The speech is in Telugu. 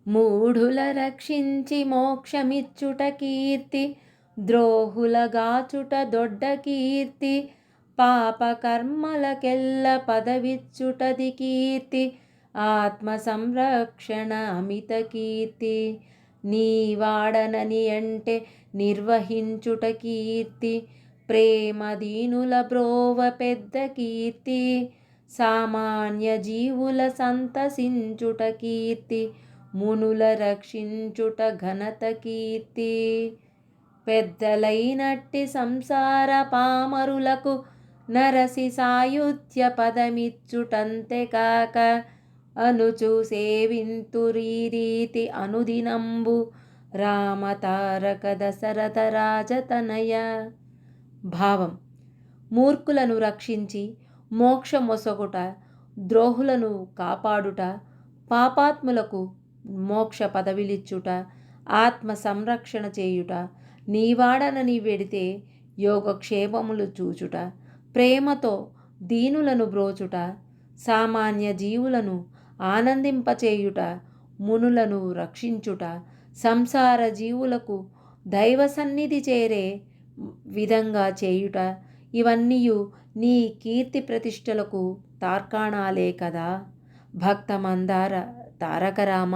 మూఢుల రక్షించి మోక్షమిచ్చుట కీర్తి, ద్రోహులగాచుట దొడ్డ కీర్తి. పాపకర్మలకెల్ల పదవిచ్చుటది కీర్తి, ఆత్మ సంరక్షణ అమిత కీర్తి. నీవాడనని అంటే నిర్వహించుట కీర్తి, ప్రేమ దీనుల బ్రోవ పెద్ద కీర్తి. సామాన్య జీవుల సంతసించుట కీర్తి, మునుల రక్షించుట ఘనత కీర్తి. పెద్దలైనట్టి సంసార పామరులకు నరసి సాయుధ్య పదమిచ్చుటంతే కాక, అనుచు సేవింతురీ రీతి అనుదినంబు రామతారక దశరథ రాజతనయ. భావం: మూర్ఖులను రక్షించి మోక్షమొసగుట, ద్రోహులను కాపాడుట, పాపాత్ములకు మోక్ష పదవిలిచ్చుట, ఆత్మ సంరక్షణ చేయుట, నీవాడనని వెడితే యోగక్షేమములు చూచుట, ప్రేమతో దీనులను బ్రోచుట, సామాన్య జీవులను ఆనందింపచేయుట, మునులను రక్షించుట, సంసార జీవులకు దైవ సన్నిధి చేరే విధంగా చేయుట, ఇవన్నీయు నీ కీర్తి ప్రతిష్టలకు తార్కాణాలే కదా. భక్త మందార తారకరామ.